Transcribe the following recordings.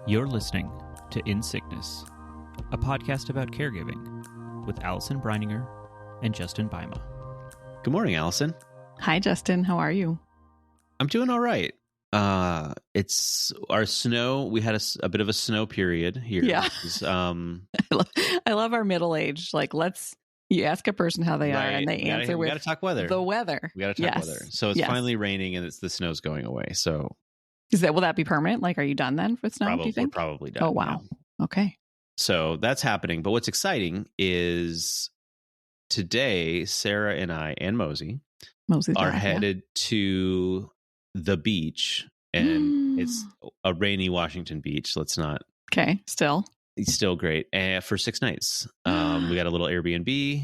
You're listening to In Sickness, a podcast about caregiving with Allison Breininger and Justin Bima. Good morning, Allison. Hi, Justin. How are you? I'm doing all right. It's our snow. We had a bit of a snow period here. Yeah. I love our middle age. Like, you ask a person how they are and they answer with we got to talk weather. The weather. We got to talk weather. So it's finally raining and the snow's going away. So will that be permanent? Like, are you done then with snow? Do you think? We're probably done. Oh, wow. Yeah. Okay. So that's happening. But what's exciting is today, Sarah and I and Mosey's are headed to the beach, and it's a rainy Washington beach. Let's not. Okay. It's still great. For 6 nights. We got a little Airbnb,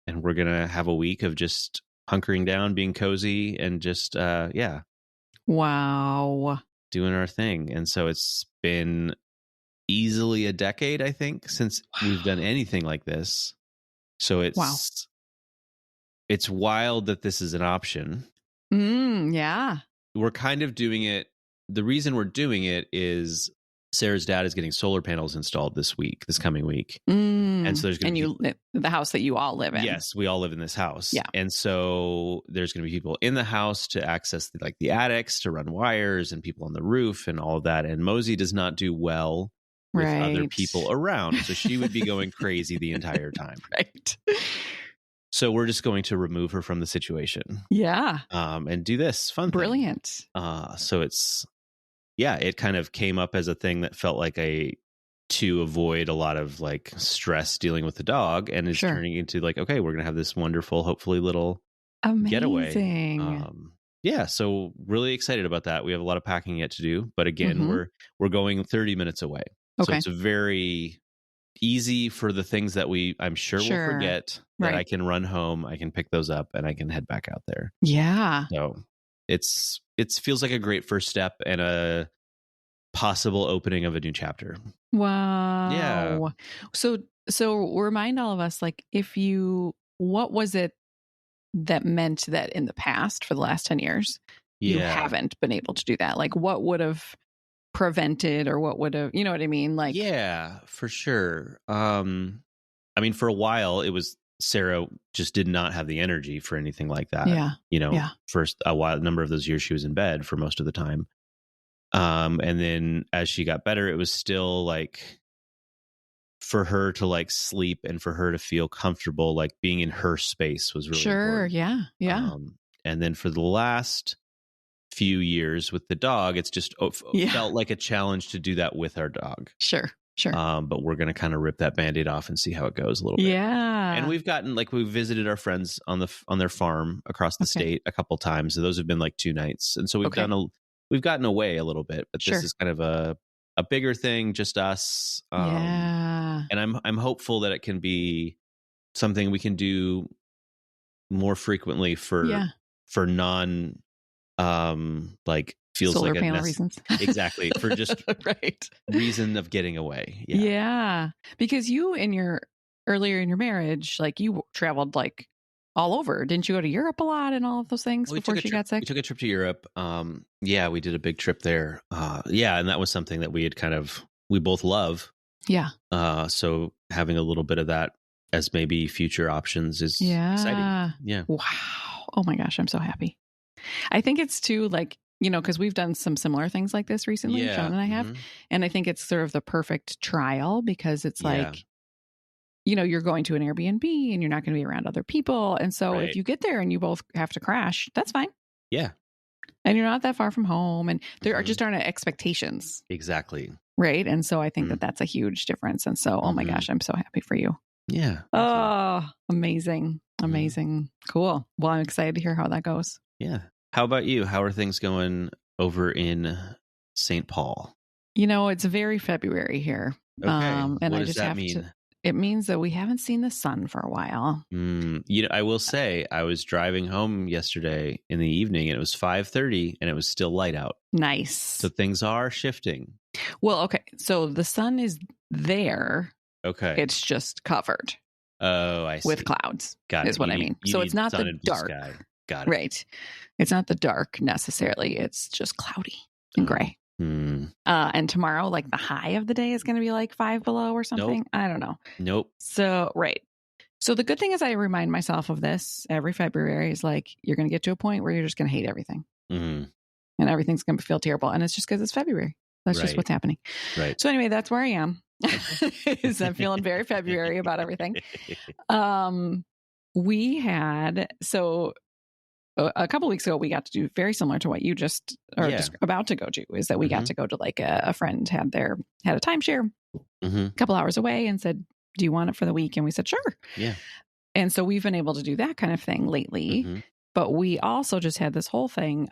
and we're going to have a week of just hunkering down, being cozy, and just, Wow. doing our thing. And so it's been easily a decade, I think, since we've done anything like this. So it's wild that this is an option. Yeah. We're kind of doing it. The reason we're doing it is Sarah's dad is getting solar panels installed this coming week. And so there's going to be the house that you all live in. Yes, we all live in this house. Yeah. And so there's going to be people in the house to access the attics, to run wires, and people on the roof and all of that. And Mosey does not do well with other people around. So she would be going crazy the entire time. Right. So we're just going to remove her from the situation. Yeah. And do this fun thing. Brilliant. So it kind of came up as a thing that felt like to avoid a lot of stress dealing with the dog, and is turning into okay, we're going to have this wonderful, hopefully little getaway. So really excited about that. We have a lot of packing yet to do, but again, we're going 30 minutes away. Okay. So it's very easy for the things that I'm sure we'll forget that I can run home, I can pick those up, and I can head back out there. Yeah. So it feels like a great first step and a possible opening of a new chapter. Wow. Yeah. So remind all of us, what was it that meant that in the past for the last 10 years, you haven't been able to do that? Like, what would have prevented, or what would have, you know what I mean? Yeah, for sure. For a while it was Sarah just did not have the energy for anything like that. Yeah. First a number of those years she was in bed for most of the time. And then as she got better, it was still for her to sleep and for her to feel comfortable, being in her space was really important. Yeah. And then for the last few years with the dog, it's just felt like a challenge to do that with our dog. Sure. But we're going to kind of rip that Band-Aid off and see how it goes a little bit. Yeah. And we've gotten we've visited our friends on their farm across the state a couple times. So those have been 2 nights. And so we've gotten away a little bit, but this is kind of a bigger thing, just us. And I'm hopeful that it can be something we can do more frequently for non feels solar like panel reasons. Exactly. For just reason of getting away. Yeah. Because you earlier in your marriage, you traveled all over. Didn't you go to Europe a lot and all of those things before she got sick? We took a trip to Europe. We did a big trip there. And that was something that we had we both love. Yeah. So having a little bit of that as maybe future options is exciting. Yeah. Wow. Oh my gosh. I'm so happy. I think it's too because we've done some similar things like this recently, Sean and I have. Mm-hmm. And I think it's sort of the perfect trial because it's you're going to an Airbnb and you're not going to be around other people. And so if you get there and you both have to crash, that's fine. Yeah. And you're not that far from home, and there just aren't that's a huge difference. And so, oh my gosh, I'm so happy for you. Yeah. Amazing. Cool. Well, I'm excited to hear how that goes. Yeah. How about you? How are things going over in St. Paul? It's very February here. Okay. And what I does just that have mean? It means that we haven't seen the sun for a while. I will say I was driving home yesterday in the evening and it was 5:30 and it was still light out. Nice. So things are shifting. Well, okay. So the sun is there. Okay. It's just covered. Oh, I see. With clouds. Got it. Is what I mean. So it's not the dark. Sky. Got it. Right. It's not the dark necessarily. It's just cloudy and gray. And tomorrow, like the high of the day is going to be like 5 below or something. Nope. I don't know. Nope. So, right. So the good thing is I remind myself of this every February is like, you're going to get to a point where you're just going to hate everything. And everything's going to feel terrible. And it's just because it's February. That's just what's happening. Right. So anyway, that's where I am. Is I'm feeling very February about everything. We had, so a couple weeks ago, we got to do very similar to what you just about to go to, is that we got to go to like a friend had a timeshare a couple hours away and said, do you want it for the week? And we said, sure. Yeah. And so we've been able to do that kind of thing lately, but we also just had this whole thing.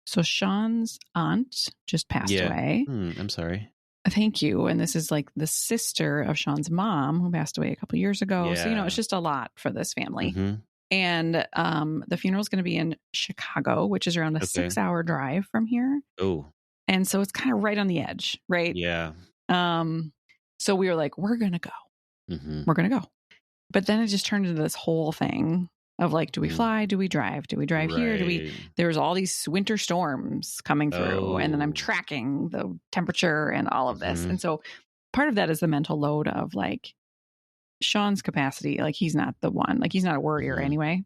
So Sean's aunt just passed away. I'm sorry. Thank you. And this is like the sister of Sean's mom who passed away a couple years ago. Yeah. So, it's just a lot for this family. And the funeral is going to be in Chicago, which is around a 6-hour drive from here. Oh. And so it's kind of right on the edge, right? Yeah. So we were like, we're going to go. We're going to go. But then it just turned into this whole thing of like, do we fly? Do we drive? Do we drive here? There's all these winter storms coming through. And then I'm tracking the temperature and all of this. And so part of that is the mental load of like Sean's capacity. Like he's not the one, like he's not a worrier anyway,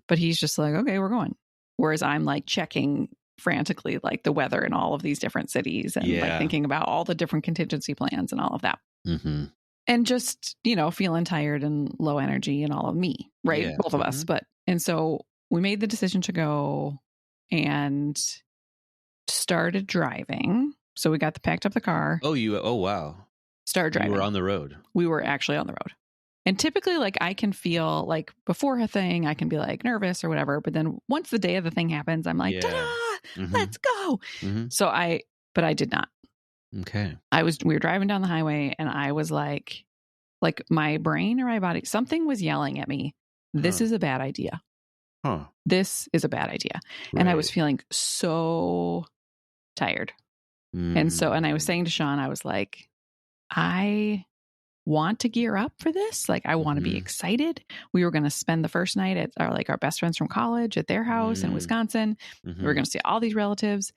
but he's just like, okay, we're going. Whereas I'm like checking frantically, like the weather in all of these different cities and like thinking about all the different contingency plans and all of that. And just, feeling tired and low energy and all of me, right? Yeah. Both of us. And so we made the decision to go and started driving. So we packed up the car. Oh, wow. Started driving. You were on the road. We were actually on the road. And typically, like, I can feel like before a thing, I can be like nervous or whatever. But then once the day of the thing happens, I'm like, ta-da, let's go. So I did not. Okay. We were driving down the highway and I was like my brain or my body, something was yelling at me. This is a bad idea. This is a bad idea. Right. And I was feeling so tired. And I was saying to Sean, I was like, I want to gear up for this. Like, I want to be excited. We were going to spend the first night at our best friends from college at their house in Wisconsin. We were going to see all these relatives.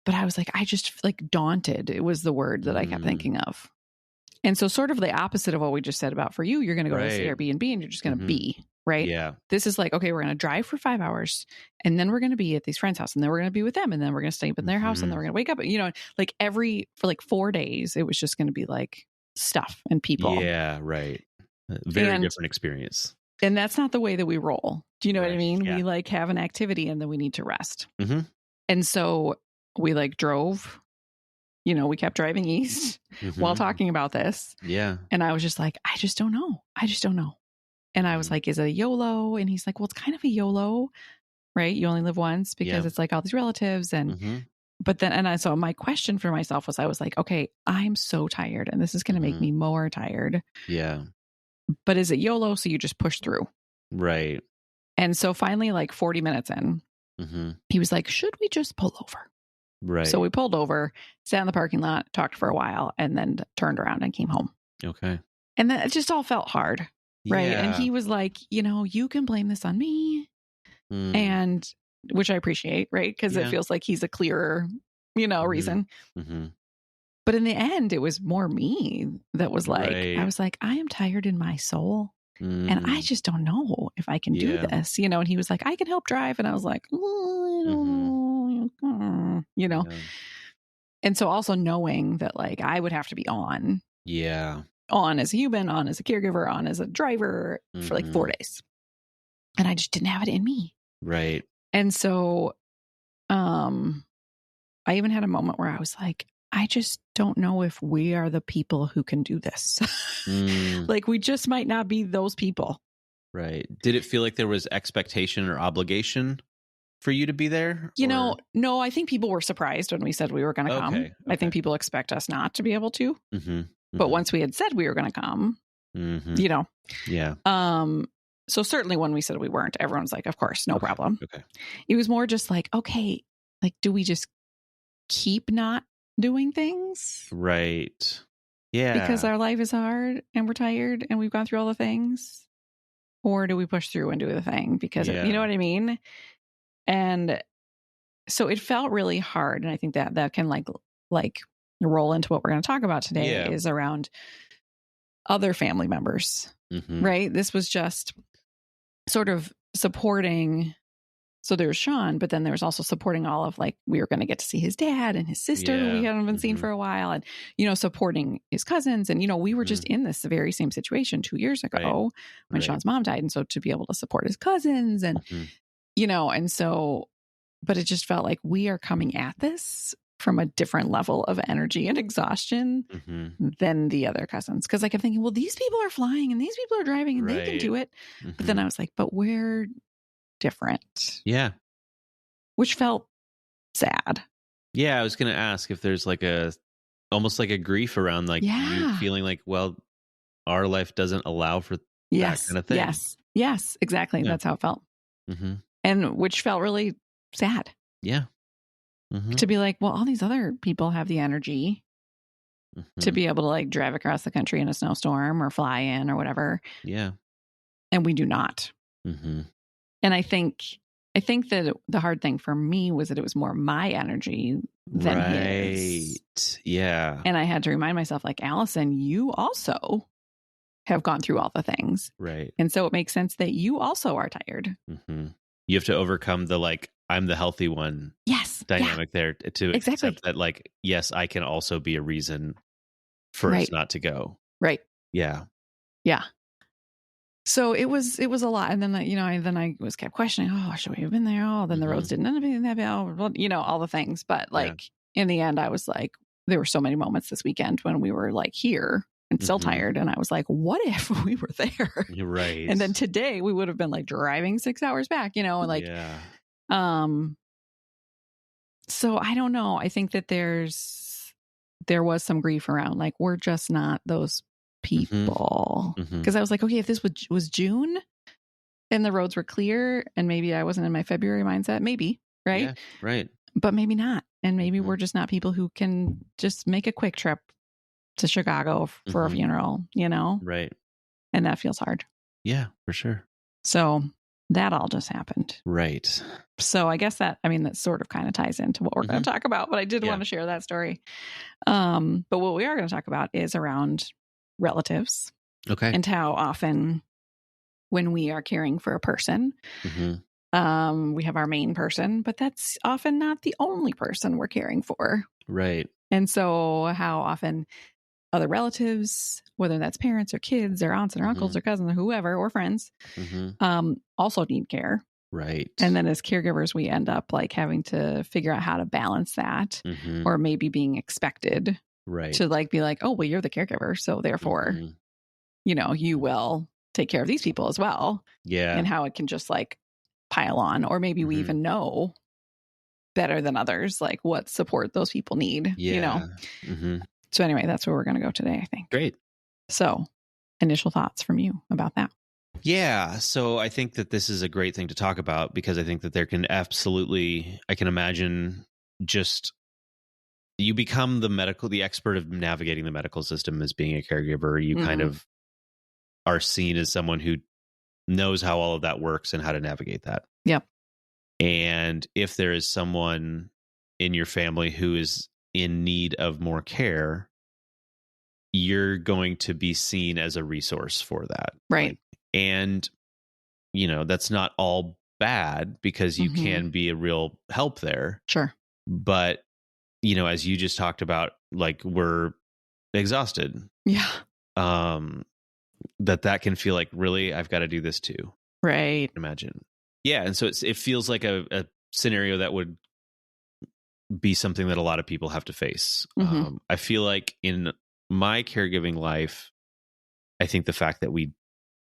But I was like, I just like daunted. It was the word that I kept thinking of. And so sort of the opposite of what we just said about for you, you're going to go to this Airbnb and you're just going to be, right? Yeah. This is like, okay, we're going to drive for 5 hours and then we're going to be at these friends' house and then we're going to be with them and then we're going to stay up in their house and then we're going to wake up. Like for like 4 days, it was just going to be like stuff and people. Yeah, right. Very different experience. And that's not the way that we roll. Do you know what I mean? Yeah. We like have an activity and then we need to rest. And so we like drove, we kept driving east while talking about this. Yeah. And I was just like, I just don't know. And I was like, is it a YOLO? And he's like, well, it's kind of a YOLO, right? You only live once because it's like all these relatives. And, but then, so my question for myself was, I was like, okay, I'm so tired and this is going to make me more tired. Yeah. But is it YOLO? So you just push through. Right. And so finally, like 40 minutes in, he was like, should we just pull over? Right. So we pulled over, sat in the parking lot, talked for a while, and then turned around and came home. Okay. And then it just all felt hard. Right. Yeah. And he was like, you can blame this on me. And which I appreciate, right? Because it feels like he's a clearer, reason. But in the end, it was more me that was like, I was like, I am tired in my soul. And I just don't know if I can do this, and he was like, I can help drive. And I was like, oh, I don't know, And so also knowing that like I would have to be on as a human, on as a caregiver, on as a driver for like 4 days. And I just didn't have it in me. Right. And so I even had a moment where I was like, I just don't know if we are the people who can do this. Like we just might not be those people. Right. Did it feel like there was expectation or obligation for you to be there? No, I think people were surprised when we said we were going to come. I think people expect us not to be able to. But once we had said we were going to come, Yeah. So certainly when we said we weren't, everyone's like, of course, no problem. Okay. It was more just like, okay, like, do we just keep not doing things? Right. Yeah. Because our life is hard and we're tired and we've gone through all the things. Or do we push through and do the thing? Because, you know what I mean? And so it felt really hard. And I think that can like roll into what we're going to talk about today is around other family members, right? This was just sort of supporting. So there's Sean, but then there was also supporting all of like, we were going to get to see his dad and his sister who we hadn't been seen for a while, and, you know, supporting his cousins. And, you know, we were just in this very same situation 2 years ago when Sean's mom died. And so to be able to support his cousins and, you know, and so, but it just felt like we are coming at this from a different level of energy and exhaustion than the other cousins. Cause like I'm thinking, well, these people are flying and these people are driving and they can do it. But then I was like, but we're different. Yeah. Which felt sad. Yeah. I was going to ask if there's like almost like a grief around like you feeling like, well, our life doesn't allow for that kind of thing. Yes, exactly. Yeah. That's how it felt. And which felt really sad. Yeah. To be like, well, all these other people have the energy to be able to like drive across the country in a snowstorm or fly in or whatever. Yeah. And we do not. And I think that the hard thing for me was that it was more my energy than his. Yeah. And I had to remind myself, like, Allison, you also have gone through all the things. Right. And so it makes sense that you also are tired. You have to overcome the, like, I'm the healthy one dynamic there to accept that, like, yes, I can also be a reason for us not to go. Right. Yeah. Yeah. So it was a lot. And then, you know, I was kept questioning, oh, should we have been there? Oh, then the roads didn't end up being that bad. Well, you know, all the things. But like in the end, I was like, there were so many moments this weekend when we were like here and still tired. And I was like, what if we were there? You're right. And then today we would have been like driving 6 hours back, you know, and like, so I don't know. I think that there was some grief around, like, we're just not those people. Because I was like, okay, if this was June and the roads were clear and maybe I wasn't in my February mindset, maybe, right? Yeah, right. But maybe not. And maybe we're just not people who can just make a quick trip to Chicago for a funeral, you know? Right. And that feels hard. Yeah, for sure. So that all just happened. Right. So I guess that sort of kind of ties into what we're going to talk about, but I did want to share that story. But what we are going to talk about is around relatives. Okay. And how often when we are caring for a person, we have our main person, but that's often not the only person we're caring for. Right. And so how often other relatives, whether that's parents or kids or aunts or uncles or cousins or whoever, or friends, also need care. Right. And then as caregivers, we end up like having to figure out how to balance that or maybe being expected to like be like, oh, well, you're the caregiver. So therefore, you know, you will take care of these people as well. Yeah. And how it can just like pile on, or maybe we even know better than others, like what support those people need, you know? So anyway, that's where we're going to go today, I think. Great. So initial thoughts from you about that. Yeah. So I think that this is a great thing to talk about because I think that there can absolutely, I can imagine just you become the expert of navigating the medical system as being a caregiver. You kind of are seen as someone who knows how all of that works and how to navigate that. Yep. And if there is someone in your family who is in need of more care, you're going to be seen as a resource for that. Right. And, you know, that's not all bad because you can be a real help there. Sure. But, you know, as you just talked about, like, we're exhausted. Yeah. That can feel like, really, I've got to do this too. Right. Imagine. Yeah. And so it feels like a scenario that would be something that a lot of people have to face. I feel like in my caregiving life, I think the fact that we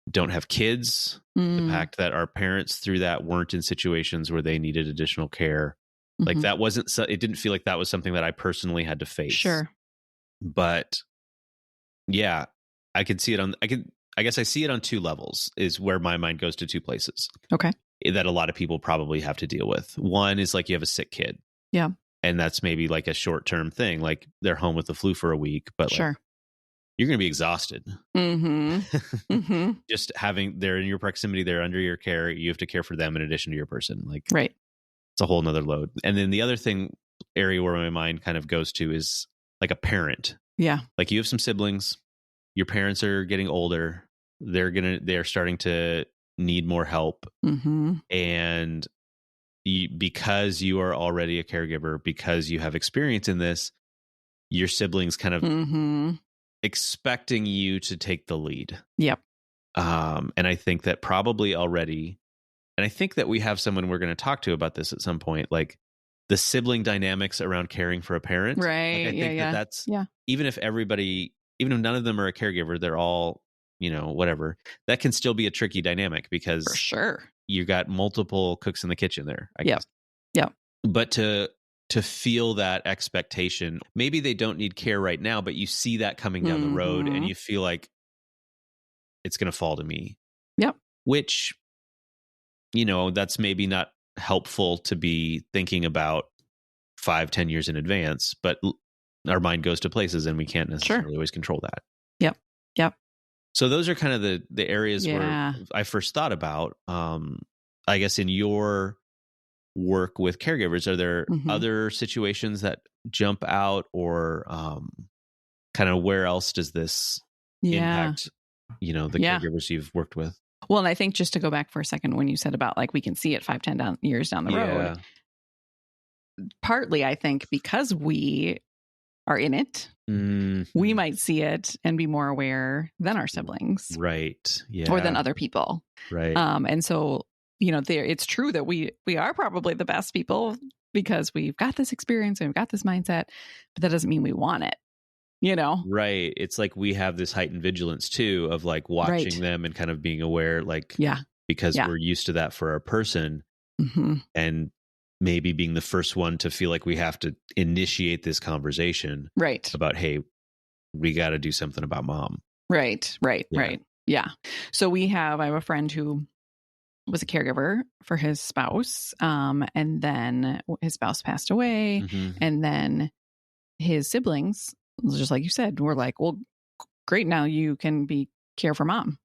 don't have kids, the fact that our parents through that weren't in situations where they needed additional care, like that wasn't, it didn't feel like that was something that I personally had to face. Sure. But yeah, I could see it I guess I see it on two levels is where my mind goes to two places. Okay. That a lot of people probably have to deal with. One is like you have a sick kid. Yeah. And that's maybe like a short-term thing. Like they're home with the flu for a week, but sure. Like, you're going to be exhausted. Just having, they're in your proximity, they're under your care. You have to care for them in addition to your person. Like, right. it's a whole nother load. And then the other area where my mind kind of goes to is like a parent. Yeah. Like you have some siblings, your parents are getting older. They're starting to need more help. Mm-hmm. And because you are already a caregiver, because you have experience in this, your siblings kind of expecting you to take the lead. Yep. And I think that probably already, and I think that we have someone we're going to talk to about this at some point, like the sibling dynamics around caring for a parent. Right. Like I think that's, even if none of them are a caregiver, they're all, whatever, that can still be a tricky dynamic because for sure you got multiple cooks in the kitchen there, I guess. Yep. But to feel that expectation, maybe they don't need care right now, but you see that coming down the road and you feel like it's going to fall to me. Yep. Which, that's maybe not helpful to be thinking about 5-10 years in advance, but our mind goes to places and we can't necessarily always control that. Yep. So those are kind of the areas where I first thought about, I guess in your work with caregivers, are there other situations that jump out or kind of where else does this impact, the caregivers you've worked with? Well, and I think just to go back for a second, when you said about like, we can see it 5-10 years down the road, partly I think because we are in it, we might see it and be more aware than our siblings. Right. Yeah. Or than other people. Right. And so, it's true that we are probably the best people because we've got this experience and we've got this mindset, but that doesn't mean we want it, Right. It's like we have this heightened vigilance too of like watching them and kind of being aware, like, because we're used to that for our person and maybe being the first one to feel like we have to initiate this conversation about, hey, we got to do something about mom. Right. Yeah. So I have a friend who was a caregiver for his spouse. And then his spouse passed away. And then his siblings, just like you said, were like, well, great. Now you can care for mom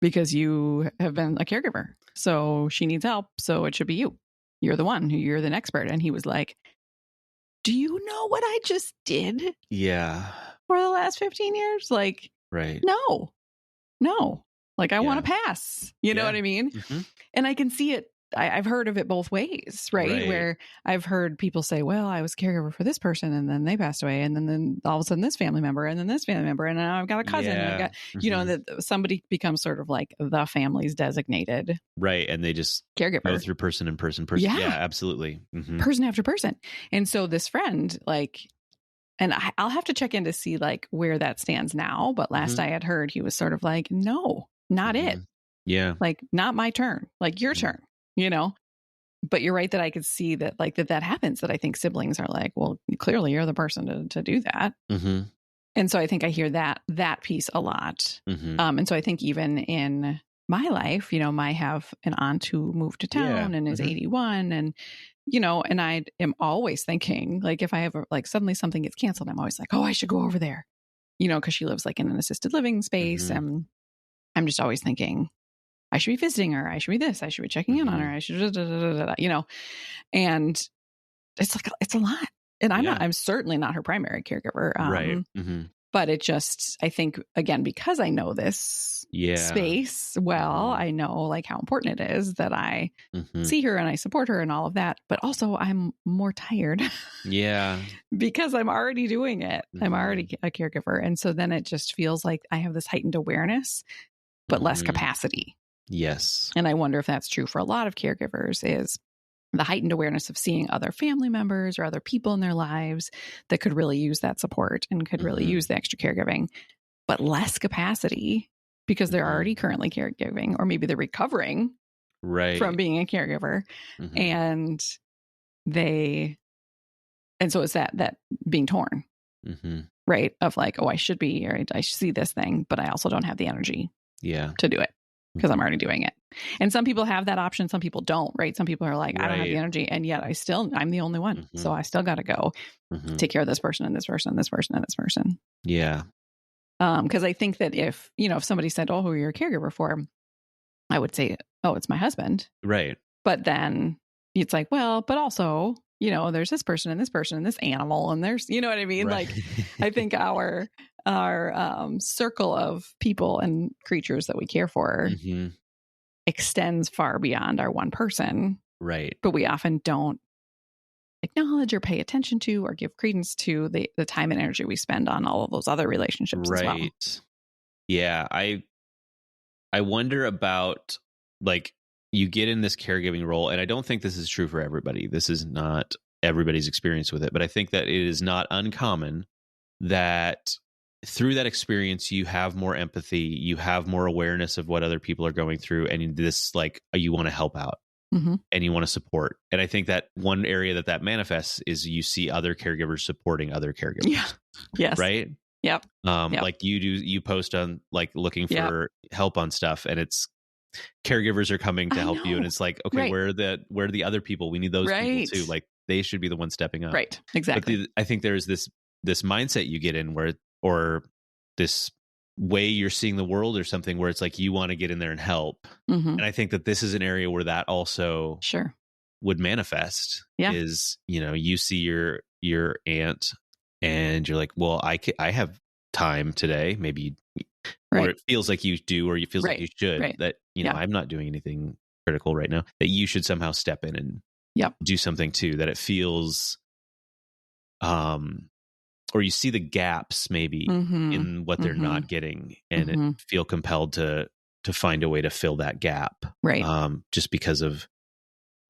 because you have been a caregiver. So she needs help. So it should be you. You're the one you're the expert. And he was like, do you know what I just did? Yeah. For the last 15 years? Like, right. No. Like, I want to pass. You know what I mean? And I can see it. I've heard of it both ways, right? Where I've heard people say, well, I was a caregiver for this person and then they passed away. And then all of a sudden this family member and then this family member. And now I've got a cousin. And I've got, that somebody becomes sort of like the family's designated. Right. And they just caregiver. Go through person and person. Yeah, absolutely. Person after person. And so this friend, like, and I'll have to check in to see like where that stands now. But last I had heard, he was sort of like, no, not it. Yeah. Like, not my turn, like your turn, but you're right that I could see that like that happens, that I think siblings are like, well, clearly you're the person to do that. And so I think I hear that piece a lot. And so I think even in my life, I have an aunt who moved to town and is 81 and, and I am always thinking like, if I ever like suddenly something gets canceled, I'm always like, oh, I should go over there, cause she lives like in an assisted living space. And I'm just always thinking, I should be visiting her. I should be this. I should be checking in on her. I should, and it's like, it's a lot. And I'm certainly not her primary caregiver. Right. But it just, I think, again, because I know this space well, I know like how important it is that I see her and I support her and all of that. But also I'm more tired. Because I'm already doing it. I'm already a caregiver. And so then it just feels like I have this heightened awareness, but less capacity. Yes. And I wonder if that's true for a lot of caregivers, is the heightened awareness of seeing other family members or other people in their lives that could really use that support and could really use the extra caregiving, but less capacity because they're already currently caregiving, or maybe they're recovering from being a caregiver. And so it's that being torn, right? Of like, oh, I should be, or I see this thing, but I also don't have the energy to do it because I'm already doing it. And some people have that option. Some people don't, right? Some people are like, I don't have the energy. And yet I'm the only one. So I still got to go take care of this person and this person and this person and this person. Yeah. Because I think that if somebody said, oh, who are you a caregiver for? I would say, oh, it's my husband. Right. But then, it's like, well, but also, there's this person and this animal and there's, you know what I mean? Right. Like, I think our circle of people and creatures that we care for extends far beyond our one person. Right. But we often don't acknowledge or pay attention to or give credence to the time and energy we spend on all of those other relationships as well. Yeah. I wonder about, like, you get in this caregiving role, and I don't think this is true for everybody. This is not everybody's experience with it, but I think that it is not uncommon that through that experience, you have more empathy, you have more awareness of what other people are going through, and this, like, you want to help out and you want to support. And I think that one area that manifests is you see other caregivers supporting other caregivers. Yeah. Yes. Right. Yep. Like you post on, like, looking for help on stuff, and it's caregivers are coming to help you, and it's like, okay, where are the other people? We need those people too. Like, they should be the ones stepping up. Right. Exactly. But I think there's this mindset you get in or this way you're seeing the world or something, where it's like you want to get in there and help. And I think that this is an area where that also would manifest. Is, you see your aunt and you're like, well, I have time today, maybe, or it feels like you do, or it feels like you should, that, I'm not doing anything critical right now, that you should somehow step in and do something too, that it feels, or you see the gaps maybe in what they're not getting, and it feel compelled to find a way to fill that gap. Right. Just because of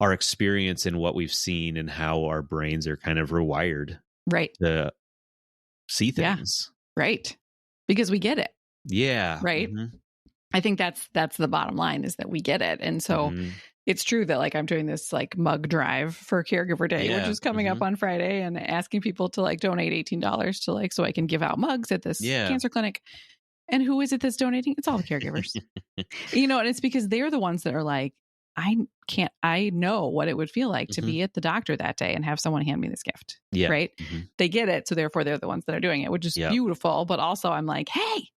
our experience and what we've seen and how our brains are kind of rewired. Right. To see things. Yeah. Right. Because we get it. Yeah. Right. I think that's the bottom line, is that we get it. And so it's true that, like, I'm doing this, like, mug drive for Caregiver Day, which is coming up on Friday, and asking people to, like, donate $18 to, like, so I can give out mugs at this cancer clinic. And who is it that's donating? It's all the caregivers. And it's because they're the ones that are like, I know what it would feel like to be at the doctor that day and have someone hand me this gift. Yeah. Right. They get it. So therefore they're the ones that are doing it, which is beautiful. But also I'm like, hey,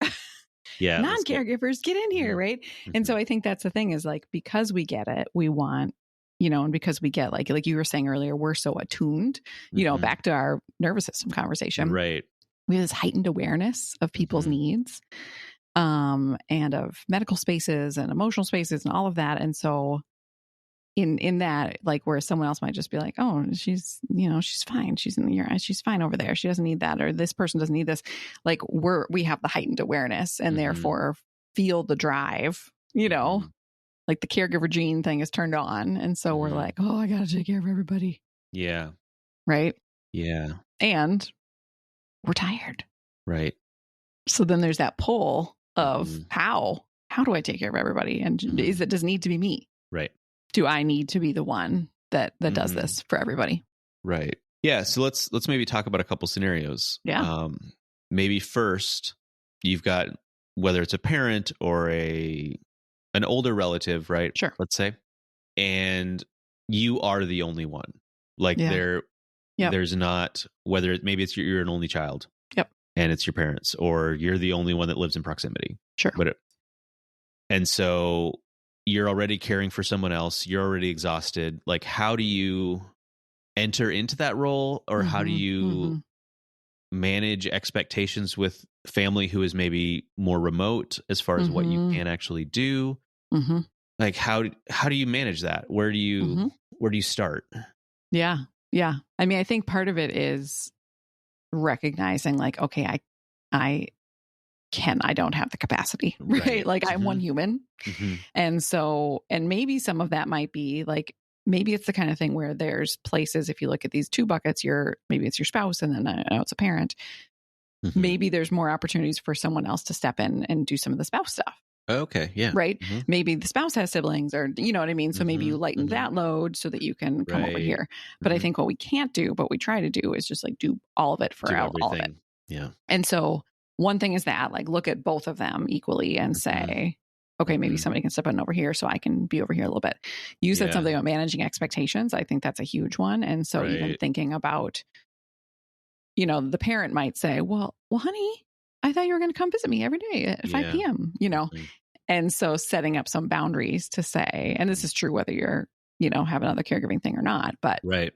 non-caregivers, get in here. Right. And so I think that's the thing, is, like, because we get it, we want, and because we get, like you were saying earlier, we're so attuned, back to our nervous system conversation. Right. We have this heightened awareness of people's needs, and of medical spaces and emotional spaces and all of that. And so in that, like, where someone else might just be like, oh, she's fine. She's in your eyes. She's fine over there. She doesn't need that. Or this person doesn't need this. Like, we have the heightened awareness, and therefore feel the drive, like the caregiver gene thing is turned on. And so we're like, oh, I got to take care of everybody. Yeah. Right. Yeah. And we're tired. Right. So then there's that pull of how do I take care of everybody? And does it need to be me? Right. Do I need to be the one that does this for everybody? Right. Yeah. So let's maybe talk about a couple scenarios. Yeah. Maybe first, you've got, whether it's a parent or an older relative, right? Sure. Let's say, and you are the only one. Like, there's not, whether maybe it's you're an only child. Yep. And it's your parents, or you're the only one that lives in proximity. Sure. And so you're already caring for someone else. You're already exhausted. Like, how do you enter into that role, or how do you manage expectations with family who is maybe more remote as far as what you can actually do? Like, how do you manage that? Where do you start? Yeah. Yeah. I mean, I think part of it is recognizing, like, okay, I don't have the capacity, right? Like, I'm one human. And so, and maybe some of that might be like, maybe it's the kind of thing where there's places, if you look at these two buckets, maybe it's your spouse, and then I know it's a parent. Maybe there's more opportunities for someone else to step in and do some of the spouse stuff. Okay. Yeah. Right. Maybe the spouse has siblings, or, you know what I mean? So maybe you lighten that load so that you can come over here. But I think what we can't do, but we try to do, is just, like, do all of it for all of it. Yeah. And so one thing is that, like, look at both of them equally and say, okay, maybe somebody can step in over here so I can be over here a little bit. You said something about managing expectations. I think that's a huge one. And so even thinking about, the parent might say, well, honey, I thought you were going to come visit me every day at 5 p.m., And so setting up some boundaries to say, and this is true whether you're have another caregiving thing or not. But right.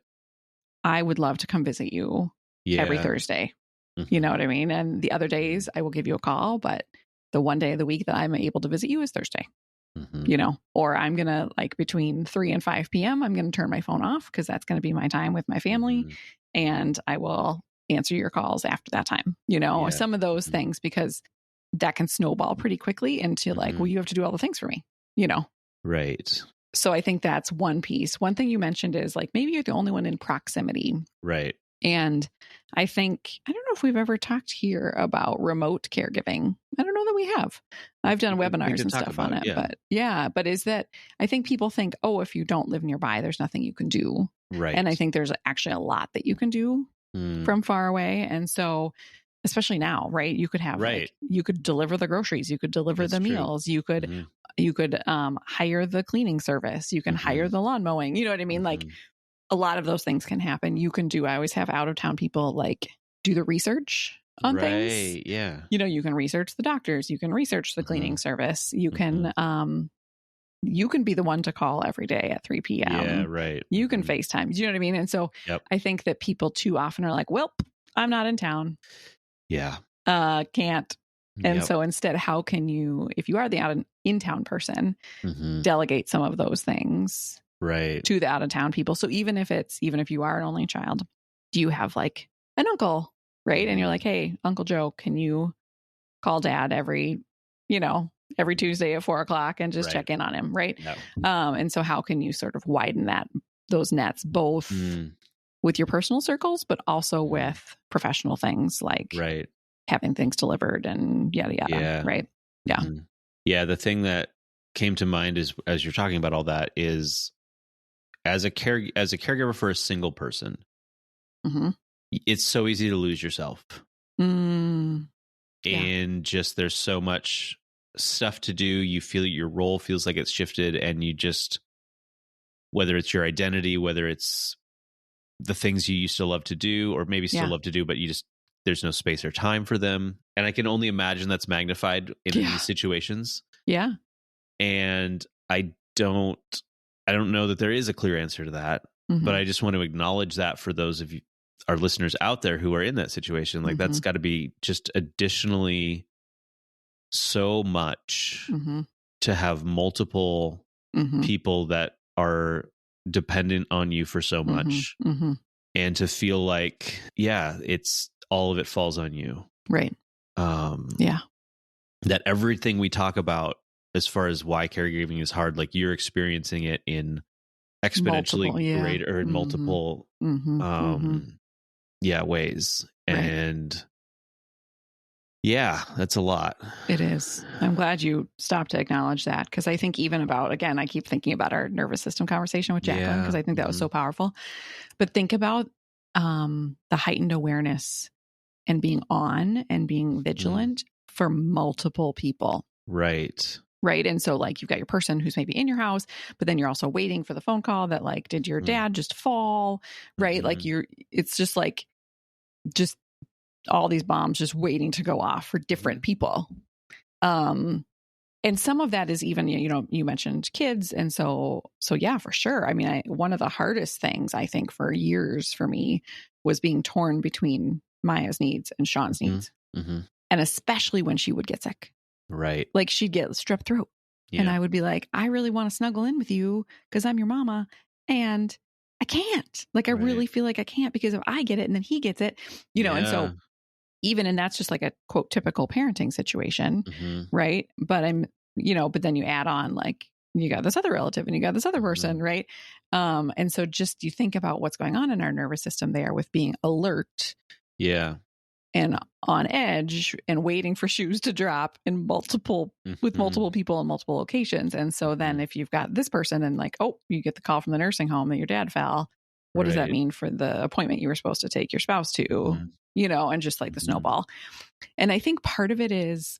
I would love to come visit you every Thursday. You know what I mean? And the other days I will give you a call, but the one day of the week that I'm able to visit you is Thursday. Or I'm going to between 3 and 5 p.m., I'm going to turn my phone off because that's going to be my time with my family. And I will answer your calls after that time, some of those things, because that can snowball pretty quickly into well, you have to do all the things for me, Right. So I think that's one piece. One thing you mentioned is maybe you're the only one in proximity. Right. And I don't know if we've ever talked here about remote caregiving. I don't know that we have. I've done webinars and stuff on it, but is that, I think people think, oh, if you don't live nearby, there's nothing you can do. Right. And I think there's actually a lot that you can do from far away. And so, especially now, right? You could have, you could deliver the groceries, you could deliver the meals, you could, hire the cleaning service, you can hire the lawn mowing, you know what I mean? A lot of those things can happen. You can do, I always have out of town people do the research on things. Yeah. You can research the doctors, you can research the cleaning service, you can be the one to call every day at 3 p.m. Yeah, right. You can FaceTime. You know what I mean? And so I think that people too often are well, I'm not in town. Yeah. Can't. And so instead, how can you, if you are the in-town person, delegate some of those things to the out-of-town people? So even if you are an only child, do you have an uncle, right? And you're hey, Uncle Joe, can you call Dad every Tuesday at 4:00 and just check in on him, right? No. And so how can you sort of widen those nets, both with your personal circles, but also with professional things having things delivered and yada yada, right? Yeah. Yeah. The thing that came to mind is, as you're talking about all that, is as a caregiver for a single person, it's so easy to lose yourself. And just, there's so much stuff to do. You feel your role feels like it's shifted, and you just, whether it's your identity, whether it's the things you used to love to do, or maybe still love to do, but there's no space or time for them. And I can only imagine that's magnified in these situations. Yeah. And I don't know that there is a clear answer to that, but I just want to acknowledge that for those of you, our listeners out there, who are in that situation. That's got to be just additionally so much to have multiple people that are dependent on you for so much, and to feel it's all of it falls on you, right? That everything we talk about as far as why caregiving is hard, you're experiencing it in exponentially greater and multiple ways. And that's a lot. It is. I'm glad you stopped to acknowledge that, because I think even about, again, I keep thinking about our nervous system conversation with Jacqueline, because I think that was so powerful. But think about the heightened awareness and being on and being vigilant for multiple people. Right. Right. And so you've got your person who's maybe in your house, but then you're also waiting for the phone call that did your dad just fall? Right. It's just just all these bombs just waiting to go off for different people. And some of that is even, you mentioned kids. And so yeah, for sure. I mean, one of the hardest things I think for years for me was being torn between Maya's needs and Sean's needs. And especially when she would get sick. Right. She'd get strep throat. And I would be I really want to snuggle in with you because I'm your mama. And I can't. I really feel I can't, because if I get it and then he gets it, and so even, and that's just a quote, typical parenting situation. Right. But but then you add on, you got this other relative and you got this other person. Right. And so just, you think about what's going on in our nervous system there with being alert. Yeah. And on edge and waiting for shoes to drop in with multiple people in multiple locations. And so then if you've got this person and you get the call from the nursing home that your dad fell, what does that mean for the appointment you were supposed to take your spouse to, and just the snowball. And I think part of it is,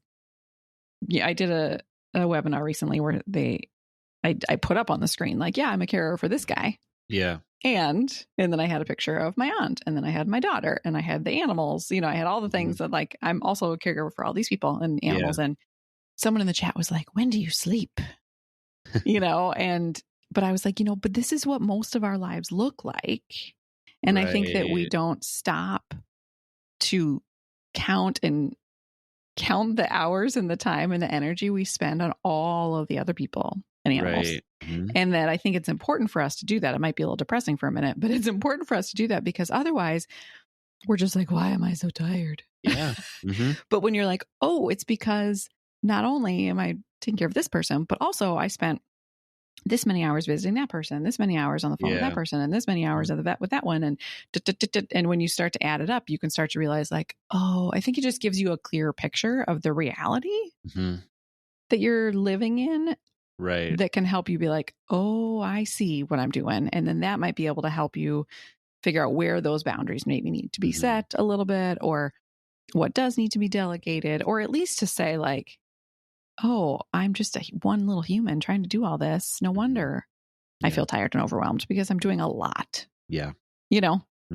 I did a webinar recently where I put up on the screen, I'm a carer for this guy. Yeah. And then I had a picture of my aunt, and then I had my daughter, and I had the animals, I had all the things that I'm also a caregiver for all these people and animals. And someone in the chat was when do you sleep? And but I was like, but this is what most of our lives look like. And I think that we don't stop to count the hours and the time and the energy we spend on all of the other people and animals. Right. Mm-hmm. And that I think it's important for us to do that. It might be a little depressing for a minute, but it's important for us to do that because otherwise we're just like, why am I so tired? Yeah. Mm-hmm. But when you're like, oh, it's because not only am I taking care of this person, but also I spent this many hours visiting that person, this many hours on the phone with that person, and this many hours at the vet with that one. And when you start to add it up, you can start to realize like, oh, I think it just gives you a clearer picture of the reality that you're living in. Right. That can help you be like, oh, I see what I'm doing. And then that might be able to help you figure out where those boundaries maybe need to be set a little bit, or what does need to be delegated, or at least to say like, oh, I'm just one little human trying to do all this. No wonder I feel tired and overwhelmed because I'm doing a lot. Yeah.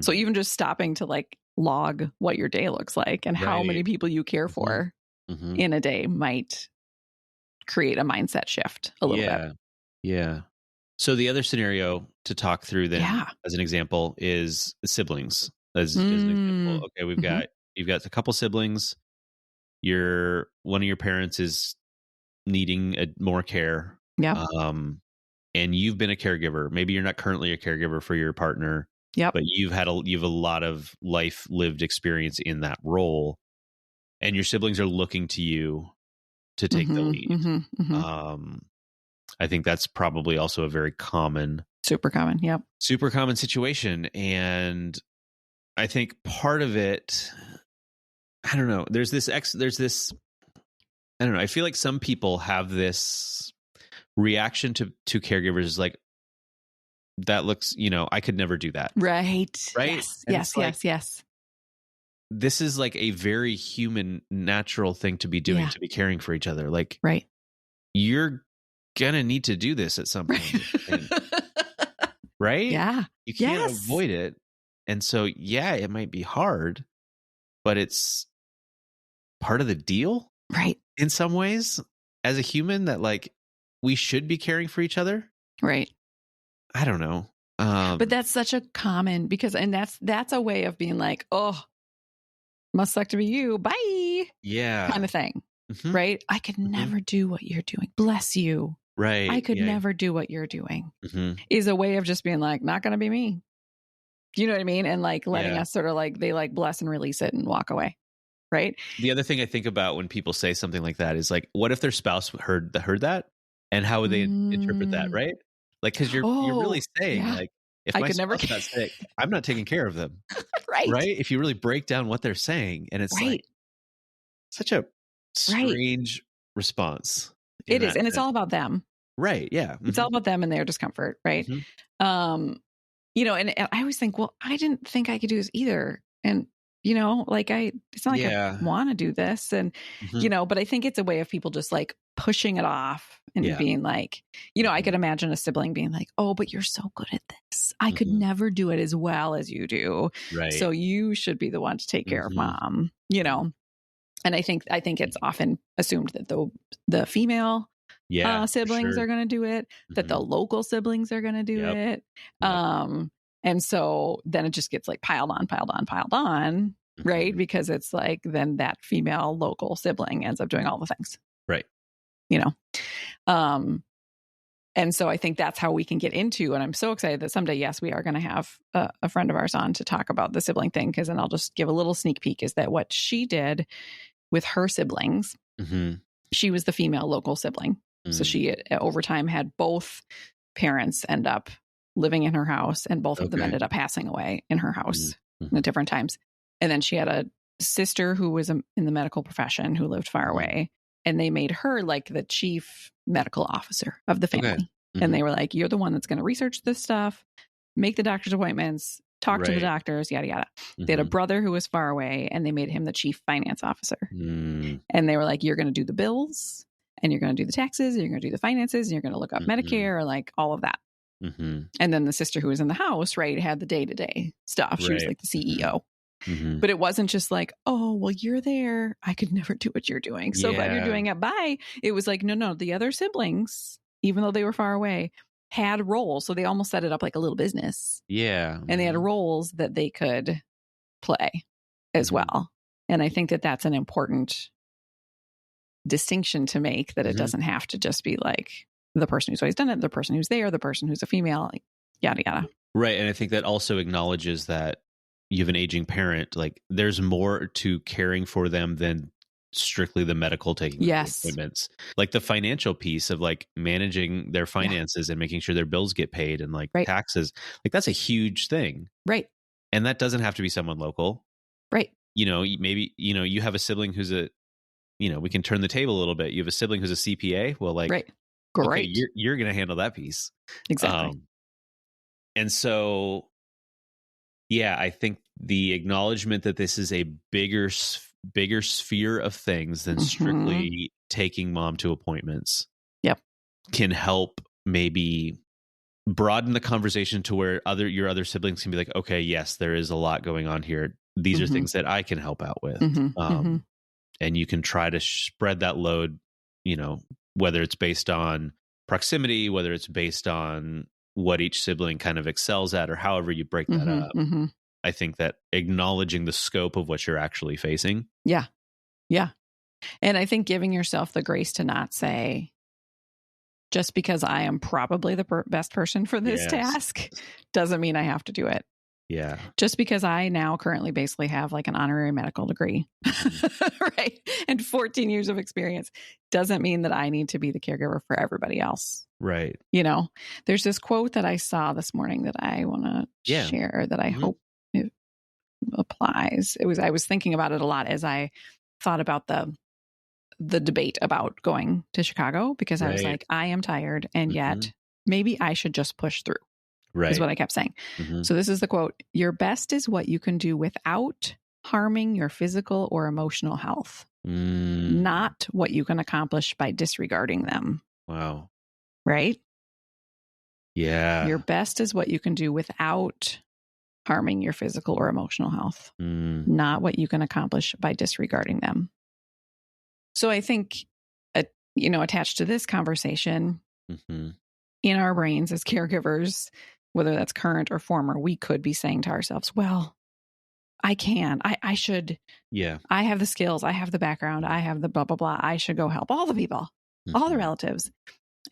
So even just stopping to like log what your day looks like and how many people you care for in a day might create a mindset shift a little bit. Yeah. So the other scenario to talk through then as an example is siblings. As an example. Okay, you've got a couple siblings. One of your parents is needing more care. Yeah. And you've been a caregiver. Maybe you're not currently a caregiver for your partner. Yep. But you've a lot of life lived experience in that role. And your siblings are looking to you to take the lead. I think that's probably also a very super common. Yep. Super common situation. And I think part of it, I don't know, there's this, I don't know. I feel like some people have this reaction to caregivers is like, that looks, I could never do that. Right. Yes. This is like a very human, natural thing to be doing, to be caring for each other. Like, you're going to need to do this at some point. Right? Yeah. You can't avoid it. And so, it might be hard, but it's part of the deal. Right. In some ways, as a human, that like we should be caring for each other. Right. I don't know. But that's such a common and that's a way of being like, oh, must suck to be you. Bye. Yeah. Kind of thing. Right. I could never do what you're doing. Bless you. Right. I could never do what you're doing is a way of just being like, not going to be me. Do you know what I mean? And like letting us sort of like, they like bless and release it and walk away. Right. The other thing I think about when people say something like that is like, what if their spouse heard that, and how would they interpret that? Right. Like, cause you're really saying like, if my spouse got sick, I'm not taking care of them. Right. If you really break down what they're saying, and it's like such a strange response. It is. And it's all about them. Right. Yeah. It's all about them and their discomfort. Right. And I always think, well, I didn't think I could do this either. And like it's not like I want to do this. And, but I think it's a way of people just like pushing it off and being like, I could imagine a sibling being like, oh, but you're so good at this. I could never do it as well as you do. Right. So you should be the one to take care of mom, And I think it's often assumed that the female siblings are going to do it, that the local siblings are going to do it. And so then it just gets like piled on, right? Because it's like then that female local sibling ends up doing all the things. Right. And so I think that's how we can get into, and I'm so excited that someday, yes, we are going to have a friend of ours on to talk about the sibling thing. Cause then I'll just give a little sneak peek is that what she did with her siblings, she was the female local sibling. So she over time had both parents end up living in her house, and both of them ended up passing away in her house at different times. And then she had a sister who was in the medical profession who lived far away, and they made her like the chief medical officer of the family. And they were like, you're the one that's going to research this stuff, make the doctor's appointments, talk to the doctors, yada, yada. They had a brother who was far away, and they made him the chief finance officer. And they were like, you're going to do the bills, and you're going to do the taxes, and you're going to do the finances, and you're going to look up Medicare, or like all of that. And then the sister who was in the house, had the day-to-day stuff. She was like the CEO. But it wasn't just like, oh, well, you're there. I could never do what you're doing. So glad you're doing it. Bye. It was like, no, the other siblings, even though they were far away, had roles. So they almost set it up like a little business. Yeah. And they had roles that they could play as well. And I think that that's an important distinction to make, that it doesn't have to just be like the person who's always done it, the person who's there, the person who's a female, yada, yada. Right. And I think that also acknowledges that you have an aging parent. Like, there's more to caring for them than strictly the medical taking appointments. Like the financial piece of like managing their finances and making sure their bills get paid and like taxes. Like, that's a huge thing. Right. And that doesn't have to be someone local. Right. You know, maybe, you know, you have a sibling who's we can turn the table a little bit. You have a sibling who's a CPA. Well, like, right. Great. Okay, you're going to handle that piece. Exactly. And so, yeah, I think the acknowledgement that this is a bigger sphere of things than strictly taking mom to appointments. Yep. Can help maybe broaden the conversation to where your other siblings can be like, okay, yes, there is a lot going on here. These are things that I can help out with. And you can try to spread that load, you know, whether it's based on proximity, whether it's based on what each sibling kind of excels at, or however you break that up. I think that acknowledging the scope of what you're actually facing. Yeah. Yeah. And I think giving yourself the grace to not say, just because I am probably the best person for this task doesn't mean I have to do it. Yeah. Just because I now currently basically have like an honorary medical degree, right? And 14 years of experience doesn't mean that I need to be the caregiver for everybody else. Right. You know, there's this quote that I saw this morning that I want to share, that I hope it applies. I was thinking about it a lot as I thought about the debate about going to Chicago, because I was like, I am tired, and yet maybe I should just push through. Right. Is what I kept saying. So this is the quote: "Your best is what you can do without harming your physical or emotional health, not what you can accomplish by disregarding them." Wow. Right? Yeah. Your best is what you can do without harming your physical or emotional health, not what you can accomplish by disregarding them. So I think, attached to this conversation, in our brains as caregivers, whether that's current or former, we could be saying to ourselves, well, I should, I have the skills, I have the background, I have the blah, blah, blah. I should go help all the people, all the relatives.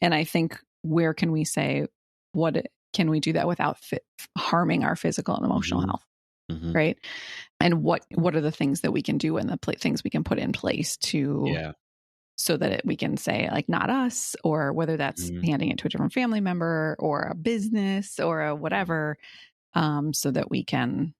And I think, where can we say, what can we do that without harming our physical and emotional health? Right. And what are the things that we can do, and the things we can put in place to, so that we can say, like, not us, or whether that's handing it to a different family member or a business or a whatever, so that we can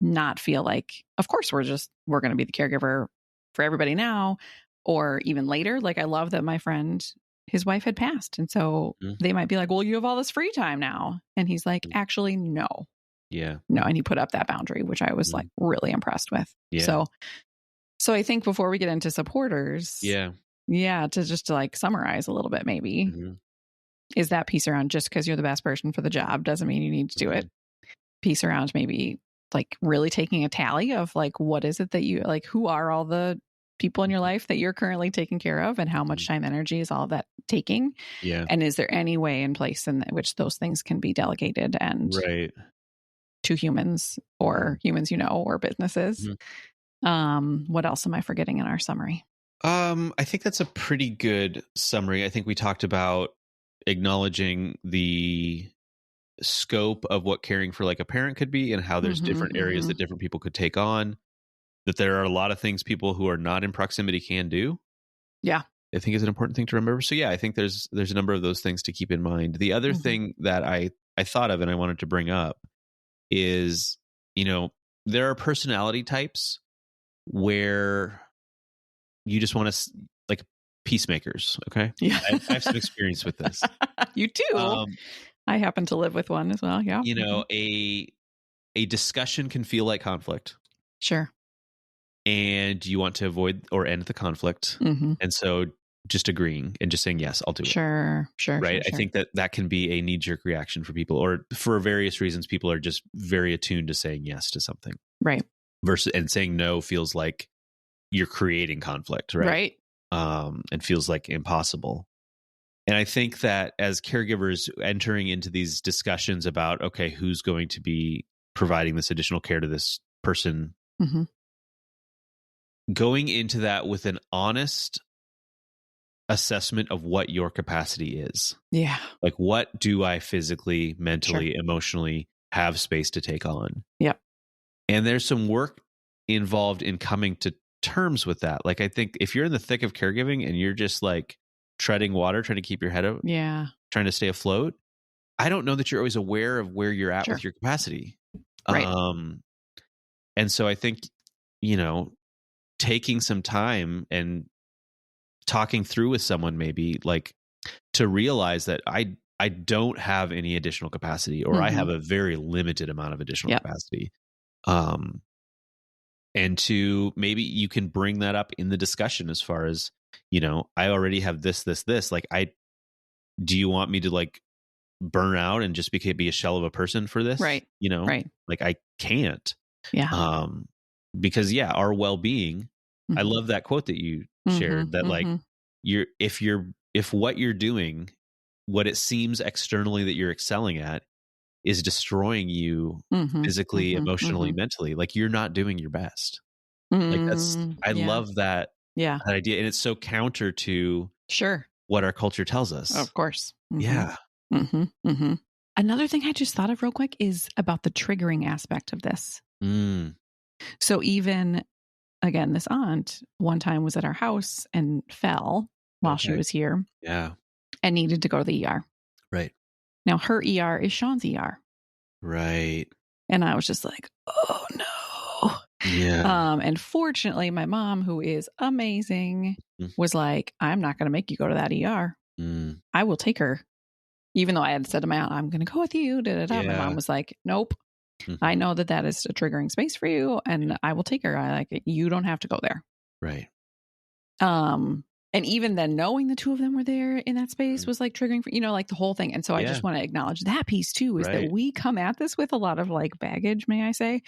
not feel like, of course, we're going to be the caregiver for everybody now, or even later. Like, I love that my friend, his wife had passed. And so they might be like, well, you have all this free time now. And he's like, actually, no. Yeah. No. And he put up that boundary, which I was like really impressed with. Yeah. So I think before we get into supporters, to like summarize a little bit, maybe, is that piece around, just because you're the best person for the job doesn't mean you need to do it. Piece around maybe like really taking a tally of like, what is it that you like, who are all the people in your life that you're currently taking care of, and how much time, energy is all of that taking? Yeah. And is there any way in place in which those things can be delegated and to humans, or humans, or businesses? What else am I forgetting in our summary? I think that's a pretty good summary. I think we talked about acknowledging the scope of what caring for like a parent could be, and how there's different areas that different people could take on, that there are a lot of things people who are not in proximity can do. Yeah. I think is an important thing to remember. So I think there's a number of those things to keep in mind. The other thing that I thought of and I wanted to bring up is, there are personality types where you just want to, like, peacemakers. Okay. Yeah. I have some experience with this. You too. I happen to live with one as well. Yeah. A discussion can feel like conflict. Sure. And you want to avoid or end the conflict. And so just agreeing and just saying, yes, I'll do it. Sure. Right. I think that can be a knee-jerk reaction for people, or for various reasons, people are just very attuned to saying yes to something. Right. And saying no feels like you're creating conflict. Right. Right. And feels like impossible. And I think that as caregivers entering into these discussions about, okay, who's going to be providing this additional care to this person, going into that with an honest assessment of what your capacity is. Yeah. Like, what do I physically, mentally, emotionally have space to take on? Yep. And there's some work involved in coming to terms with that. Like, I think if you're in the thick of caregiving and you're just like treading water, trying to keep your head out, trying to stay afloat, I don't know that you're always aware of where you're at with your capacity. Right. And so I think, taking some time and talking through with someone, maybe like to realize that I don't have any additional capacity, or I have a very limited amount of additional capacity. And to maybe you can bring that up in the discussion as far as, I already have this. Like, do you want me to like burn out and just be a shell of a person for this? Right. Right. Like I can't. Yeah. Because our well-being, I love that quote that you shared that like if what you're doing, what it seems externally that you're excelling at is destroying you physically, emotionally, mentally, like you're not doing your best. Like I love that idea. And it's so counter to what our culture tells us. Of course. Yeah. Another thing I just thought of real quick is about the triggering aspect of this. So even, again, this aunt one time was at our house and fell while she was here. Yeah. And needed to go to the ER. Right. Now her ER is Sean's ER. Right. And I was just like, oh no. Yeah. And fortunately, my mom, who is amazing, was like, I'm not going to make you go to that ER. I will take her. Even though I had said to my aunt, I'm going to go with you. My mom was like, nope. I know that is a triggering space for you, and I will take her. I like it. You don't have to go there. Right. And even then, knowing the two of them were there in that space was like triggering for, like the whole thing. And so I just want to acknowledge that piece too, is that we come at this with a lot of like baggage, may I say.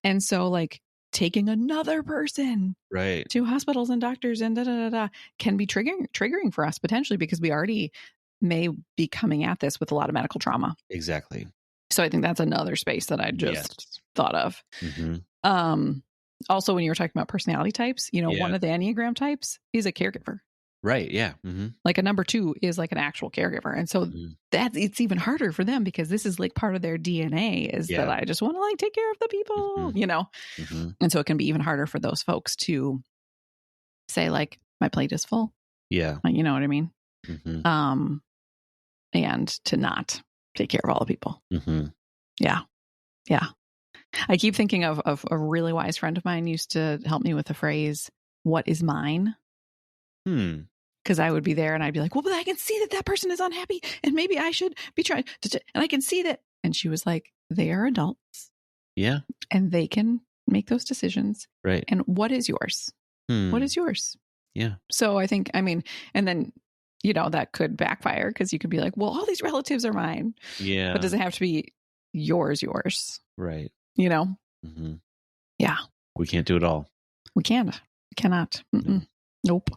And so like taking another person to hospitals and doctors and can be triggering for us potentially, because we already may be coming at this with a lot of medical trauma. Exactly. So I think that's another space that I just thought of. Also, when you were talking about personality types, one of the Enneagram types is a caregiver. Right. Yeah. Like a number 2 is like an actual caregiver. And so it's even harder for them, because this is like part of their DNA is that I just want to like take care of the people, And so it can be even harder for those folks to say like, my plate is full. Yeah. You know what I mean? And to not take care of all the people. Yeah. Yeah. I keep thinking of a really wise friend of mine used to help me with the phrase, what is mine? Because I would be there and I'd be like, well, but I can see that person is unhappy and maybe I should be trying to, and I can see that. And she was like, they are adults. Yeah. And they can make those decisions. Right. And what is yours? What is yours? Yeah. So I think, and then, that could backfire, because you could be like, well, all these relatives are mine. Yeah. But does it have to be yours? Right. Yeah. We can't do it all. We cannot. Nope.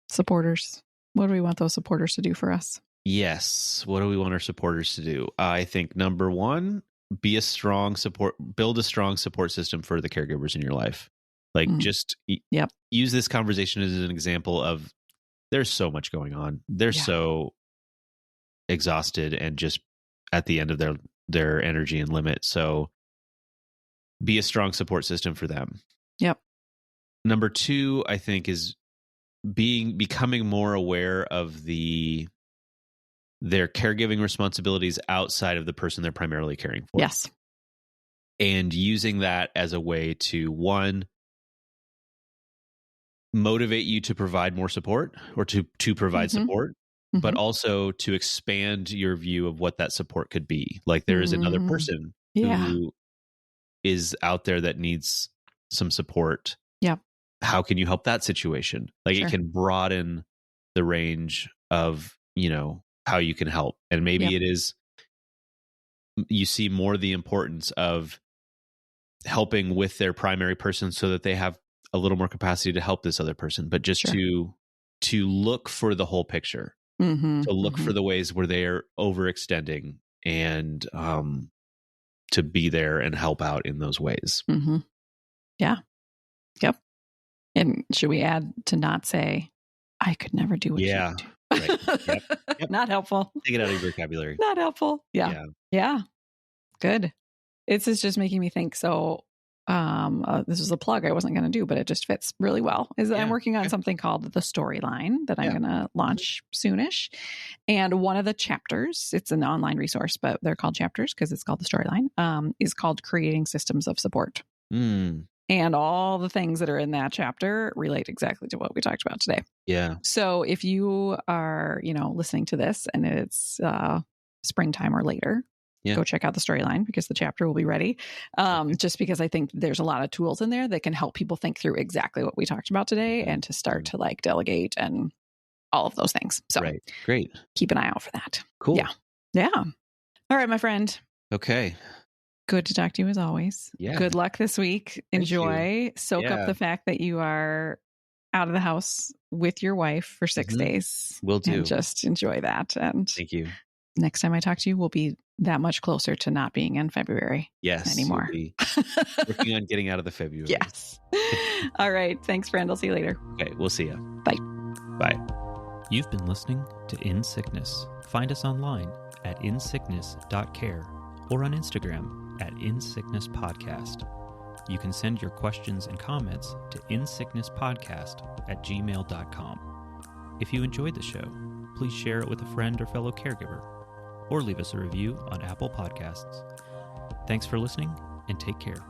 Supporters. What do we want those supporters to do for us? Yes. What do we want our supporters to do? I think number 1, build a strong support system for the caregivers in your life. Like just use this conversation as an example of, there's so much going on. They're so exhausted and just at the end of their energy and limit. So be a strong support system for them. Yep. Number 2, I think, is becoming more aware of their caregiving responsibilities outside of the person they're primarily caring for. Yes. And using that as a way to, 1, motivate you to provide more support, or to provide support, but also to expand your view of what that support could be. Like there is another person who is out there that needs some support. Yep. How can you help that situation? Like it can broaden the range of, how you can help. And maybe it is, you see more the importance of helping with their primary person so that they have a little more capacity to help this other person, but just to look for the whole picture. to look for the ways where they're overextending and to be there and help out in those ways. Yeah. Yep. And should we add to not say, I could never do what you do? Right. Yep. Not helpful. Take it out of your vocabulary. Not helpful. Yeah. Good. This is just making me think. So this is a plug I wasn't going to do, but it just fits really well. I'm working on something called the Storyline that I'm going to launch soonish. And one of the chapters, it's an online resource, but they're called chapters because it's called the Storyline, is called Creating Systems of Support. And all the things that are in that chapter relate exactly to what we talked about today. Yeah. So if you are, listening to this and it's springtime or later, go check out the Storyline because the chapter will be ready. Just because I think there's a lot of tools in there that can help people think through exactly what we talked about today and to start to delegate and all of those things. So great. Keep an eye out for that. Cool. Yeah. All right, my friend. Okay. Good to talk to you as always. Yeah. Good luck this week. Enjoy. Soak up the fact that you are out of the house with your wife for 6 days. Will do. And just enjoy that. And thank you. Next time I talk to you, we'll be that much closer to not being in February anymore. Working on getting out of the February. Yes. All right. Thanks, friend. I'll see you later. Okay. We'll see you. Bye. Bye. You've been listening to In Sickness. Find us online at insickness.care or on Instagram at insicknesspodcast. You can send your questions and comments to insicknesspodcast@gmail.com. If you enjoyed the show, please share it with a friend or fellow caregiver, or leave us a review on Apple Podcasts. Thanks for listening, and take care.